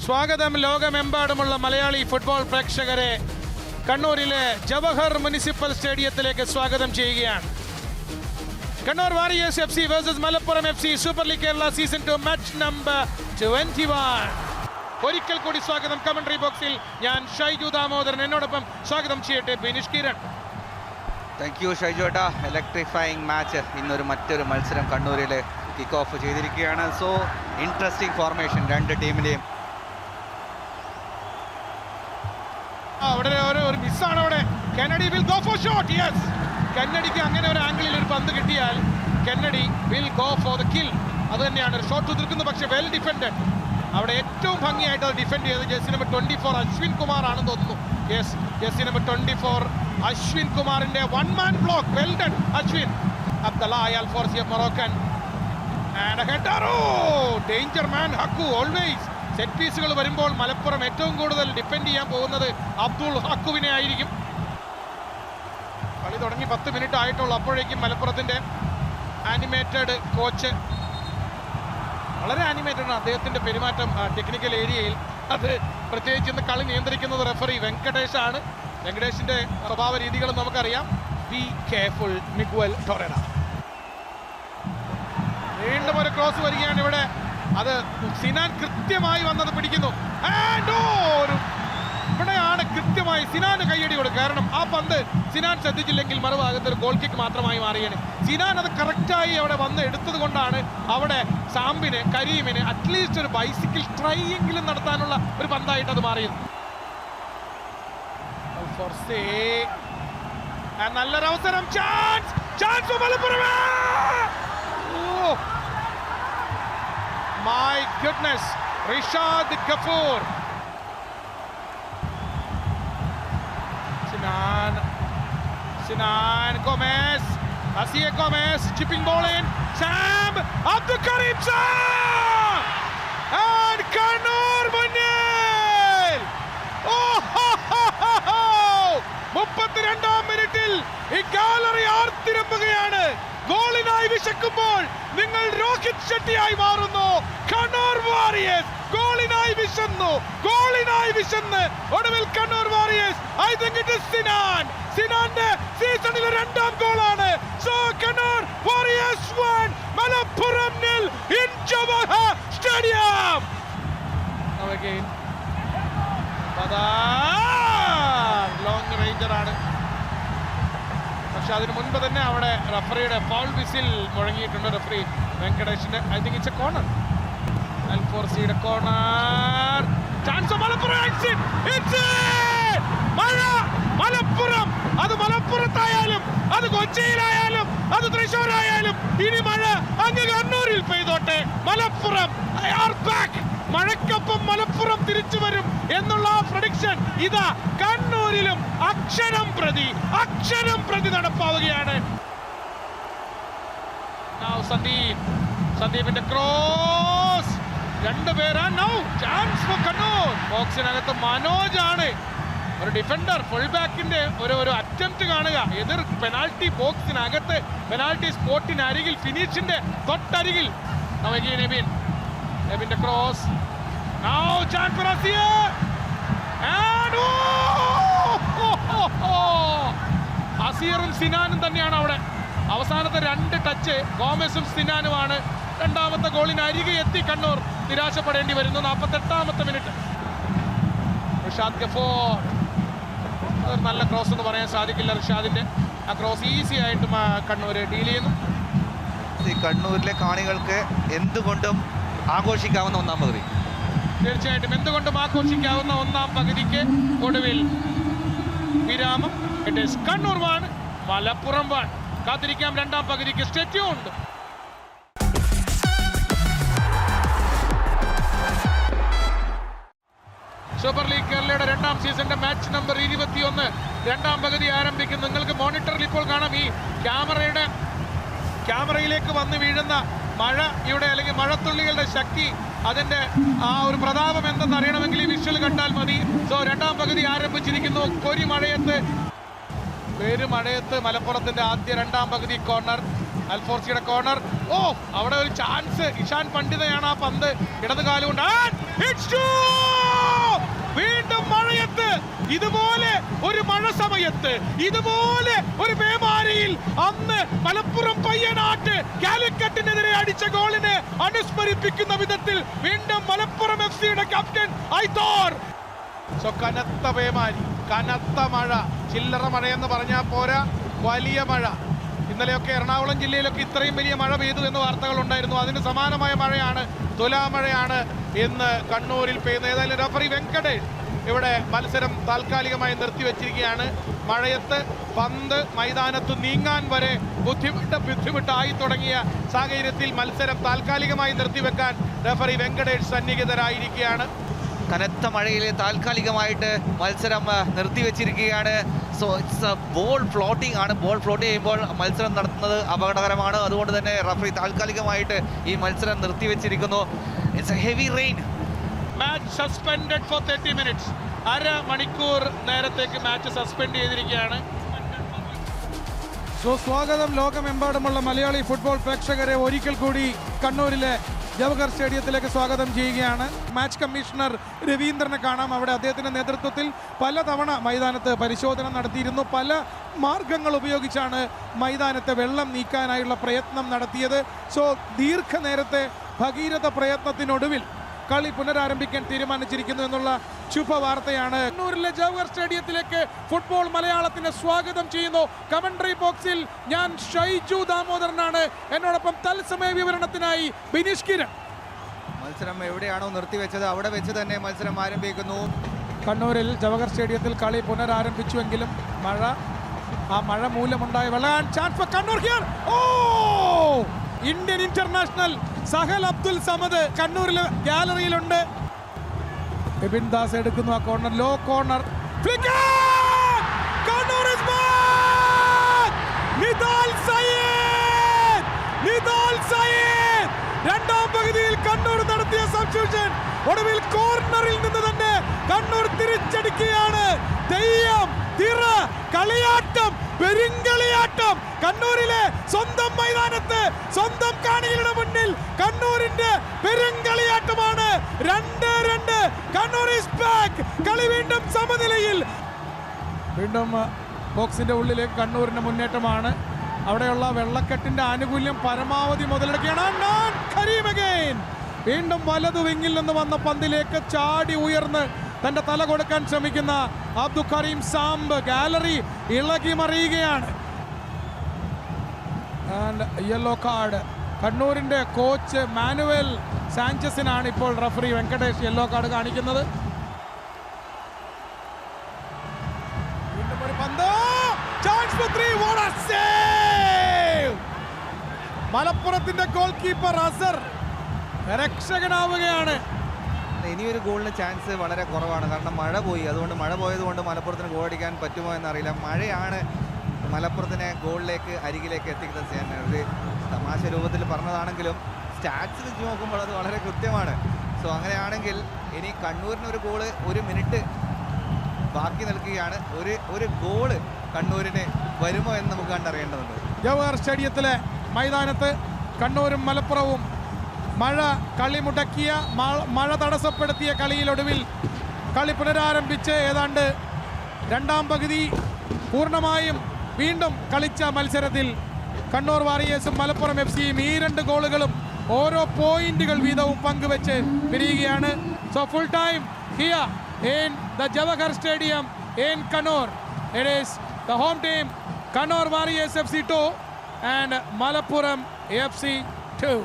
സ്വാഗതം ലോകമെമ്പാടുമുള്ള മലയാളി ഫുട്ബോൾ പ്രേക്ഷകരെ കണ്ണൂരിലെ ജവഹർ മുനിസിപ്പൽ സ്റ്റേഡിയത്തിലേക്ക് സ്വാഗതം ചെയ്യുകയാണ്. Kannur Warriors FC versus Malappuram FC super league Kerala season 2 match number 21. ഒരിക്കൽ കൂടി സ്വാഗതം. കമന്ററി ബോക്സിൽ ഞാൻ ഷൈജു ദാമോദരൻ, എന്നോടൊപ്പം സ്വാഗതം ചെയ്യട്ടെ ബിനിഷ് കിരൺ. താങ്ക് യു ഷൈജോട്ടാ. ഇലക്ട്രിഫൈങ് മാച്ച് ഇന്നൊരു മറ്റൊരു മത്സരം കണ്ണൂരിൽ കിക്ക് ഓഫ് ചെയ്തിരിക്കുകയാണ്. സോ ഇൻട്രസ്റ്റിംഗ് ഫോർമേഷൻ രണ്ട് ടീമിലെയും. അവിടെ ഒരു മിസ്സാണ്. അവിടെ Kennedy will go for shot. Yes, കെന്നഡിക്ക് അങ്ങനെ ഒരു ആംഗിളിൽ ഒരു പന്ത് കിട്ടിയാൽ Kennedy will go for the kill. അത് തന്നെയാണ് ഒരു ഷോട്ട് ഉതിർക്കുന്നത്, പക്ഷേ വെൽ ഡിഫെൻഡഡ്. അവിടെ ഏറ്റവും ഭംഗിയായിട്ട് അത് ഡിഫെൻഡ് ചെയ്തത് ജെസ്സി നമ്പർ 24 അശ്വിൻ കുമാർ ആണെന്ന് തോന്നുന്നു. യെസ്, ജെസ്സി നമ്പർ 24 അശ്വിൻ കുമാറിന്റെ one man block. Well done Ashwin. Abdullah Al Forsi of Moroccan and a header. Danger man ഹക്കു ഓൾവേസ്. സെറ്റ് പീസുകൾ വരുമ്പോൾ മലപ്പുറം ഏറ്റവും കൂടുതൽ ഡിഫെൻഡ് ചെയ്യാൻ പോകുന്നത് അബ്ദുൾ ഹക്കുവിനെ ആയിരിക്കും. കളി തുടങ്ങി 10 മിനിറ്റ് ആയിട്ടുള്ളൂ. അപ്പോഴേക്കും മലപ്പുറത്തിന്റെ ആനിമേറ്റഡ് കോച്ച്, വളരെ ആനിമേറ്റഡ് ആണ് അദ്ദേഹത്തിന്റെ പെരുമാറ്റം ടെക്നിക്കൽ ഏരിയയിൽ. അത് പ്രത്യേകിച്ച് ഇന്ന് കളി നിയന്ത്രിക്കുന്നത് റെഫറി വെങ്കടേഷ് ആണ്. വെങ്കടേഷിന്റെ സ്വഭാവ രീതികളും നമുക്കറിയാം. Be careful Miguel Torrera. വീണ്ടും ഒരു ക്രോസ് വരികയാണ് ഇവിടെ. അത് സിനാൻ കൃത്യമായി വന്നത് പിടിക്കുന്നു. ഇവിടെയാണ് കൃത്യമായി സിനാന് കയ്യടി കൊടുക്കുക. കാരണം ആ പന്ത് സിനാൻ ശ്രദ്ധിച്ചില്ലെങ്കിൽ മറുഭാഗത്ത് ഒരു ഗോൾ കിക്ക് മാത്രമായി മാറിയാണ്. സിനാൻ അത് കറക്റ്റായി അവിടെ വന്ന് എടുത്തത് കൊണ്ടാണ് അവിടെ സാംബിന്, കരീമിന് അറ്റ്ലീസ്റ്റ് ഒരു ബൈസിക്കിൾ ട്രൈ എങ്കിലും നടത്താനുള്ള ഒരു പന്തായിട്ട് അത് മാറിയത്. നല്ലൊരവസരം. Chance Malappuram. My goodness, Rishad Kapoor. Sinan Gomez, Asiye Gomez, chipping ball in. Sam Abdul Karim Sam and Kannur Munnil. Oh, 32-ാം മിനിറ്റിൽ ഈ ഗാലറി ആർത്തിരമ്പുകയാണ്. ഗോളിനായി വിശക്കുമ്പോൾ നിങ്ങൾ രോഹിത് ഷെട്ടിയായി മാറുന്നു. കണ്ണൂർ വാരിയേഴ്സ് ഗോളിനായി വിശന്നു, ഗോളിനായി വിശന്ന് ഒടുവിൽ Kannur Warriors, I think it is സിനാന്റെ സീസണിലെ 2ാം ഗോളാണ്. So Kannur Warriors 1 Malappuram 0 in Jawahar stadium. Now again long ranger ആണ്. പക്ഷെ അതിന് മുൻപ് തന്നെ അവിടെ റഫറിയുടെ ഫൗൾ വിസിൽ മുഴങ്ങിയിട്ടുണ്ട്. റഫറി വെങ്കടേഷിന്റെ. I think it's a corner. അൽഫോർസിയുടെ കോർണർ. ചാൻസ് മലപ്പുറം. മലപ്പുറം. അത് മലപ്പുറത്തായാലും അത് കൊച്ചിയിലായാലും അത് തൃശ്ശൂരായാലും ഇനി മഴ അങ്ങ് കണ്ണൂരിൽ പെയ്തോട്ടെ. മലപ്പുറം മഴയ്ക്കൊപ്പം മലപ്പുറം തിരിച്ചു വരും എന്നുള്ള പ്രഡിക്ഷൻ ഇതാ കണ്ണൂരിലും അക്ഷരം പ്രതി നടപ്പാവുകയാണ്. സന്ദീപിന്റെ ക്രോസ്. 2 പേരാ. Now chance for Kannur. ബോക്സിനകത്ത് മനോജ് ആണ് ഒരു ഡിഫൻഡർ. ഫുൾ ബാക്കിന്റെ ഒരു അറ്റംപ്റ്റ് കാണുക. എതിർ പെനാൽറ്റി ബോക്സിനകത്ത്, പെനാൽറ്റി സ്പോട്ടിനരികിൽ, ഫിനിഷിന്റെ തൊട്ടരികിൽ. നെബിന്റെ cross. Now chance for Asiye. And അസിയറും സിനാനും തന്നെയാണ് അവിടെ. അവസാനത്തെ 2 ടച്ച് ഗോമസും സിനാനുമാണ്. 2ാമത്തെ ഗോളിന് അരികെ എത്തി കണ്ണൂർ നിരാശപ്പെടേണ്ടി വരുന്നു. 48-ാമത്തെ മിനിറ്റ്. റിഷാദ് ഗഫൂർ. അതൊരു നല്ല ക്രോസ് എന്ന് പറയാൻ സാധിക്കില്ല. റിഷാദിന്റെ ആ ക്രോസ് ഈസി ആയിട്ട് കണ്ണൂർ ഡീൽ ചെയ്യുന്നു. കണ്ണൂരിലെ കാണികൾക്ക് എന്തുകൊണ്ടും ആഘോഷിക്കാവുന്ന 1ാം പകുതി. തീർച്ചയായിട്ടും എന്തുകൊണ്ടും ആഘോഷിക്കാവുന്ന 1ാം പകുതിക്ക് ഒടുവിൽ വിരാമം. It is Kannur 1 Malappuram 1. കാത്തിരിക്കാം 2ാം പകുതിക്ക്. Stay tuned. സൂപ്പർ ലീഗ് കേരളയുടെ 2ാം സീസണിന്റെ മാച്ച് നമ്പർ 21 2ാം പകുതി ആരംഭിക്കുന്നു. നിങ്ങൾക്ക് മോണിറ്ററിൽ ഇപ്പോൾ കാണാം ഈ ക്യാമറയിലേക്ക് വന്ന് വീഴുന്ന മഴയുടെ അല്ലെങ്കിൽ മഴത്തുള്ളികളുടെ ശക്തി, അതിന്റെ ആ ഒരു പ്രതാപം എന്തെന്ന് അറിയണമെങ്കിൽ ഈ വിഷ്വൽ കണ്ടാൽ മതി. സോ 2ാം പകുതി ആരംഭിച്ചിരിക്കുന്നു. പെരുമഴയത്ത് മലപ്പുറത്തിന്റെ ആദ്യ 2ാം പകുതി കോർണർ. അൽഫോർസിയുടെ കോർണർ. ഓ, അവിടെ ഒരു ചാൻസ്. ഇഷാൻ പണ്ഡിതയാണ് ആ പന്ത് ഇടത് കാലുകൊണ്ട്. വീണ്ടും മഴയത്ത്, ഇതുപോലെ ഒരു മഴ സമയത്ത്, ഇതുപോലെ ഒരു പേമാരിയിൽ അന്ന് മലപ്പുറം പയ്യനാട്ട് കാലിക്കറ്റിനെതിരെ അടിച്ച ഗോളിനെ അനുസ്മരിപ്പിക്കുന്ന വിധത്തിൽ വീണ്ടും മലപ്പുറം FC-യുടെ ക്യാപ്റ്റൻ ഐത്തോർ. സോ കനത്ത പേമാരി, കനത്ത മഴ, ചില്ലറ മഴയെന്ന് പറഞ്ഞാൽ പോരാ, വലിയ മഴ. ഇന്നലെയൊക്കെ എറണാകുളം ജില്ലയിലൊക്കെ ഇത്രയും വലിയ മഴ പെയ്തു എന്ന് വാർത്തകൾ ഉണ്ടായിരുന്നു. അതിന് സമാനമായ മഴയാണ്, തുലാമഴയാണ് ഇന്ന് കണ്ണൂരിൽ പെയ്യുന്നത്. ഏതായാലും റഫറി വെങ്കടേഷ് ഇവിടെ മത്സരം താൽക്കാലികമായി നിർത്തിവെച്ചിരിക്കുകയാണ്. മഴയത്ത് പന്ത് മൈതാനത്ത് നീങ്ങാൻ വരെ ബുദ്ധിമുട്ടായി തുടങ്ങിയ സാഹചര്യത്തിൽ മത്സരം താൽക്കാലികമായി നിർത്തിവെക്കാൻ റഫറി വെങ്കടേഷ് സന്നിഹിതരായിരിക്കുകയാണ്. കനത്ത മഴയിൽ താൽക്കാലികമായിട്ട് മത്സരം നിർത്തിവെച്ചിരിക്കുകയാണ്. സോ ഇറ്റ്സ് ബോൾ ഫ്ലോട്ടിംഗ് ആണ്. ബോൾ ഫ്ലോട്ട് ചെയ്യുമ്പോൾ മത്സരം നടത്തുന്നത് അപകടകരമാണ്. അതുകൊണ്ട് തന്നെ റഫറി താൽക്കാലികമായിട്ട് ഈ മത്സരം നിർത്തിവെച്ചിരിക്കുന്നു. It's a heavy rain. Match suspended for 30 minutes. അരമണിക്കൂർ നേരത്തേക്ക് മാച്ച് സസ്പെൻഡ് ചെയ്തിരിക്കുകയാണ്. സ്വാഗതം ലോകമെമ്പാടുമുള്ള മലയാളി ഫുട്ബോൾ പ്രേക്ഷകരെ ഒരിക്കൽ കൂടി കണ്ണൂരിലെ ജവഹർ സ്റ്റേഡിയത്തിലേക്ക് സ്വാഗതം ചെയ്യുകയാണ്. മാച്ച് കമ്മീഷണർ രവീന്ദ്രനെ കാണാം. അവിടെ അദ്ദേഹത്തിൻ്റെ നേതൃത്വത്തിൽ പലതവണ മൈതാനത്ത് പരിശോധന നടത്തിയിരുന്നു. പല മാർഗങ്ങൾ ഉപയോഗിച്ചാണ് മൈതാനത്തെ വെള്ളം നീക്കാനായുള്ള പ്രയത്നം നടത്തിയത്. സോ ദീർഘനേരത്തെ ഭഗീരഥ പ്രയത്നത്തിനൊടുവിൽ കളി പുനരാരംഭിക്കാൻ തീരുമാനിച്ചിരിക്കുന്നു എന്നുള്ള ശുഭവാർത്തയാണ്. കണ്ണൂരിലെ ജവഹർ സ്റ്റേഡിയത്തിലേക്ക് ഫുട്ബോൾ മലയാളത്തിനെ സ്വാഗതം ചെയ്യുന്നു. കമന്ററി ബോക്സിൽ ഞാൻ ഷൈജു ദാമോദരനാണ്. എന്നോടൊപ്പം തത്സമയ വിവരണത്തിനായി ബിനീഷ് കിരൺ. മത്സരം എവിടെയാണോ നിർത്തിവെച്ചത് അവിടെ വെച്ച് തന്നെ മത്സരം ആരംഭിക്കുന്നു. കണ്ണൂരിൽ ജവഹർ സ്റ്റേഡിയത്തിൽ കളി പുനരാരംഭിച്ചുവെങ്കിലും മഴ മൂലമുണ്ടായ വെള്ളം chance for Kannur here. Oh, Indian international Sahal Abdul Samad കണ്ണൂരിലെ ഗാലറിയിലുണ്ട്. എബിൻ ദാസ് എടുക്കുന്നു ആ corner, low corner. Kannur is back. Nidal Sayyid, Nidal Sayyid. രണ്ടാം പകുതിയിൽ കണ്ണൂർ നടത്തിയ സബ്സ്റ്റിറ്റ്യൂഷൻ ഒടുവിൽ കോർണറിൽ നിന്ന് തന്നെ കണ്ണൂർ തിരിച്ചടിക്കുകയാണ്. തെയ്യം, തിറ, കളിയാട്ടം, പെരുങ്കളിയാട്ടം. കണ്ണൂരിലെ സ്വന്തം മൈതാനത്ത് സ്വന്തം കാണികളുടെ മുന്നിൽ കണ്ണൂരിന്റെ പെരുങ്കളിയാട്ടമാണ്. 2-2. Kannur is back. കളി വീണ്ടും സമനിലയിൽ. വീണ്ടും ബോക്സിന്റെ ഉള്ളിലേക്ക് കണ്ണൂരിന്റെ മുന്നേറ്റമാണ്. അവിടെയുള്ള വെള്ളക്കെട്ടിന്റെ ആനുകൂല്യം പരമാവധി മുതലെടുക്കുകയാണ്. വീണ്ടും വലതു വിങ്ങിൽ നിന്ന് വന്ന പന്തിലേക്ക് ചാടി ഉയർന്ന് തന്റെ തല കൊടുക്കാൻ ശ്രമിക്കുന്ന അബ്ദുൽ കരീം സാംബ് ഗാലറി ഇളകി മറിയുകയാണ്. യെല്ലോ കാർഡ് കണ്ണൂരിന്റെ കോച്ച് മാനുവൽ സാഞ്ചസിനാണ് ഇപ്പോൾ റഫറി വെങ്കടേഷ് യെല്ലോ കാർഡ് കാണിക്കുന്നത്. വീണ്ടും ഒരു പന്ത്, chance for 3. What a save! മലപ്പുറത്തിന്റെ ഗോൾ കീപ്പർ അസർ രക്ഷകനാവുകയാണ്. ഇനിയൊരു ഗോളിന് ചാൻസ് വളരെ കുറവാണ്. കാരണം മഴ പോയി. അതുകൊണ്ട് മഴ പോയതുകൊണ്ട് മലപ്പുറത്തിന് ഗോൾ അടിക്കാൻ പറ്റുമോ എന്നറിയില്ല. മഴയാണ് മലപ്പുറത്തിനെ ഗോളിലേക്ക് അരികിലേക്ക് എത്തിക്കുന്നത്. ഞാൻ ഒരു തമാശ രൂപത്തിൽ പറഞ്ഞതാണെങ്കിലും സ്റ്റാറ്റ്സ് വെച്ച് നോക്കുമ്പോൾ അത് വളരെ കൃത്യമാണ്. സോ അങ്ങനെയാണെങ്കിൽ ഇനി കണ്ണൂരിന് ഒരു ഗോള് 1 മിനിറ്റ് ബാക്കി നിൽക്കുകയാണ്. ഒരു ഗോള് കണ്ണൂരിന് വരുമോ എന്ന് നമുക്ക് കണ്ടറിയേണ്ടതുണ്ട്. ജവഹർ സ്റ്റേഡിയത്തിലെ മൈതാനത്ത് കണ്ണൂരും മലപ്പുറവും കളി മുടക്കിയ മഴ തടസ്സപ്പെടുത്തിയ കളിയിലൊടുവിൽ കളി പുനരാരംഭിച്ച് ഏതാണ്ട് രണ്ടാം പകുതി പൂർണ്ണമായും വീണ്ടും കളിച്ച മത്സരത്തിൽ കണ്ണൂർ വാരിയേഴ്സും മലപ്പുറം FCയും ഈ 2 ഗോളുകളും ഓരോ പോയിന്റുകൾ വീതവും പങ്കുവെച്ച് പിരിയുകയാണ്. So full time here in the Jawahar stadium in Kannur. It is the home team Kannur Warriors FC 2 and Malappuram FC 2.